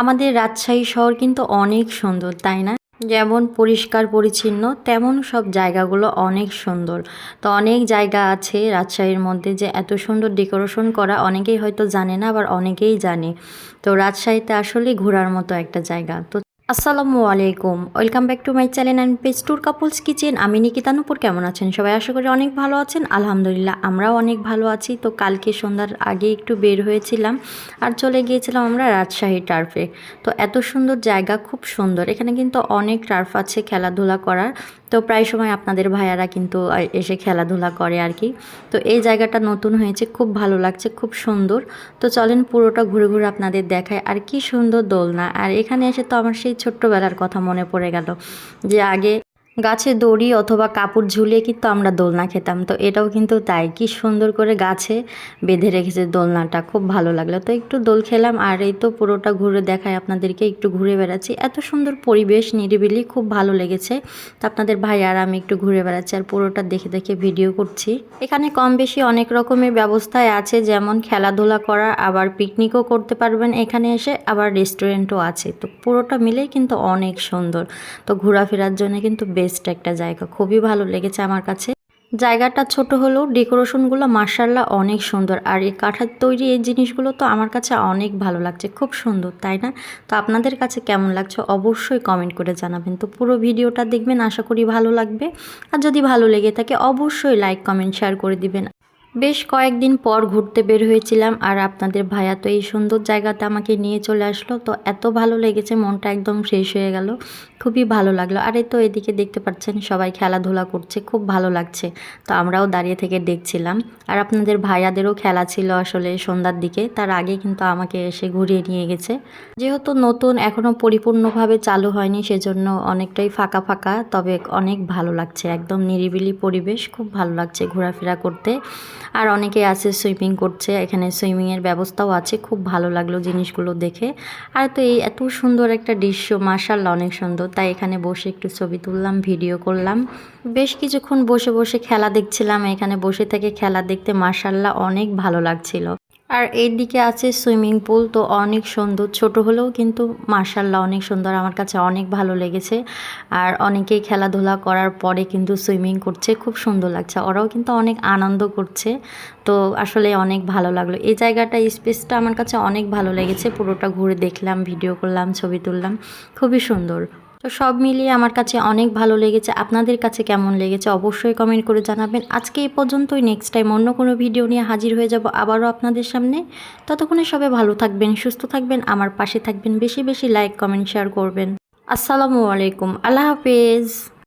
আমাদের রাজশাহী শহর কিন্তু অনেক সুন্দর, তাই না? যেমন পরিষ্কার পরিচ্ছন্ন তেমন সব জায়গাগুলো অনেক সুন্দর। তো অনেক জায়গা আছে রাজশাহীর মধ্যে যে এত সুন্দর ডেকোরেশন করা, অনেকেই হয়তো জানে না, আবার অনেকেই জানে। তো রাজশাহীতে আসলেই ঘোরার মতো একটা জায়গা। তো আসসালামু আলাইকুম, welcome back to my channel and page tour couples kitchen. আমি নিকিতা নূপুর। কেমন আছেন সবাই? আশা করি অনেক ভালো আছেন। আলহামদুলিল্লাহ আমরাও অনেক ভালো আছি। তো কালকে সন্ধ্যার আগে একটু বের হয়েছিলাম আর চলে গিয়েছিলাম আমরা রাজশাহী টার্ফে। তো এত সুন্দর জায়গা, খুব সুন্দর। এখানে কিন্তু অনেক টার্ফ আছে খেলাধুলা করার। তো প্রায় সময় আপনাদের ভাইয়ারা কিন্তু এসে খেলাধুলা করে আর কি। তো এই জায়গাটা নতুন হয়েছে, খুব ভালো লাগছে, খুব সুন্দর। তো চলেন পুরোটা ঘুরে ঘুরে আপনাদের দেখায়। আর কি সুন্দর দোলনা! আর এখানে এসে তো আমার সেই ছোট্টবেলার কথা মনে পড়ে গেল, যে আগে গাছে দড়ি অথবা কাপড় ঝুলিয়ে কিন্তু আমরা দোলনা খেতাম। তো এটাও কিন্তু তাই, কি সুন্দর করে গাছে বেঁধে রেখেছে দোলনাটা, খুব ভালো লাগলো। তো একটু দোল খেলাম আর এই তো পুরোটা ঘুরে দেখায় আপনাদেরকে, একটু ঘুরে বেড়াচ্ছি। এত সুন্দর পরিবেশ, নিরিবিলি, খুব ভালো লেগেছে। তো আপনাদের ভাই আর আমি একটু ঘুরে বেড়াচ্ছি আর পুরোটা দেখে দেখে ভিডিও করছি। এখানে কম বেশি অনেক রকমের ব্যবস্থায় আছে, যেমন খেলাধুলা করা, আবার পিকনিকও করতে পারবেন এখানে এসে, আবার রেস্টুরেন্টও আছে। তো পুরোটা মিলেই কিন্তু অনেক সুন্দর। তো ঘোরাফেরার জন্য কিন্তু বেস্ট একটা জায়গা, খুবই ভালো লেগেছে আমার কাছে। জায়গাটা ছোট হলেও ডেকোরেশনগুলো মাশাআল্লাহ অনেক সুন্দর। আর এই কাঠের তৈরি এই জিনিসগুলো তো আমার কাছে অনেক ভালো লাগছে, খুব সুন্দর, তাই না? তো আপনাদের কাছে কেমন লাগছে অবশ্যই কমেন্ট করে জানাবেন। তো পুরো ভিডিওটা দেখবেন, আশা করি ভালো লাগবে। আর যদি ভালো লেগে থাকে অবশ্যই লাইক কমেন্ট শেয়ার করে দিবেন। বেশ কয়েকদিন পর ঘুরতে বের হয়েছিলাম আর আপনাদের ভাইয়া তো এই সুন্দর জায়গাতে আমাকে নিয়ে চলে আসলো। তো এত ভালো লেগেছে, মনটা একদম ফ্রেশ হয়ে গেল, খুবই ভালো লাগলো। আর এই তো এদিকে দেখতে পাচ্ছেন সবাই খেলাধুলা করছে, খুব ভালো লাগছে। তো আমরাও দাঁড়িয়ে থেকে দেখছিলাম। আর আপনাদের ভাইয়াদেরও খেলা ছিল আসলে সন্ধ্যার দিকে, তার আগে কিন্তু আমাকে এসে ঘুরিয়ে নিয়ে গেছে। যেহেতু নতুন, এখনও পরিপূর্ণভাবে চালু হয়নি, সেজন্য অনেকটাই ফাঁকা ফাঁকা, তবে অনেক ভালো লাগছে। একদম নিরিবিলি পরিবেশ, খুব ভালো লাগছে ঘোরাফেরা করতে। আর অনেকে আছে সুইমিং করছে, এখানে সুইমিংয়ের ব্যবস্থাও আছে, খুব ভালো লাগলো জিনিসগুলো দেখে। আর তো এই এত সুন্দর একটা দৃশ্য, মাশাআল্লাহ অনেক সুন্দর। তাই এখানে বসে একটু ছবি তুললাম, ভিডিও করলাম। বেশ কিছুক্ষণ বসে বসে খেলা দেখছিলাম। এখানে বসে থেকে খেলা দেখতে মাশাআল্লাহ অনেক ভালো লাগছিল। আর এই দিকে আছে সুইমিং পুল, তো অনেক সুন্দর, ছোট হলেও কিন্তু মাশাআল্লাহ অনেক সুন্দর, আমার কাছে অনেক ভালো লেগেছে। আর অনেকেই খেলাধুলা করার পরে কিন্তু সুইমিং করছে, খুব সুন্দর লাগছে, ওরাও কিন্তু অনেক আনন্দ করছে। তো আসলে অনেক ভালো লাগলো এই জায়গাটা, স্পেসটা আমার কাছে অনেক ভালো লেগেছে। পুরোটা ঘুরে দেখলাম, ভিডিও করলাম, ছবি তুললাম, খুবই সুন্দর। তো সব মিলিয়ে আমার কাছে অনেক ভালো লেগেছে। আপনাদের কাছে কেমন লেগেছে অবশ্যই কমেন্ট করে জানাবেন। আজকে এই পর্যন্তই, নেক্সট টাইম অন্য কোনো ভিডিও নিয়ে হাজির হয়ে যাব আবারও আপনাদের সামনে। ততক্ষণে সবাই ভালো থাকবেন, সুস্থ থাকবেন, আমার পাশে থাকবেন, বেশি বেশি লাইক কমেন্ট শেয়ার করবেন। আসসালামু আলাইকুম, আল্লাহ হাফেজ।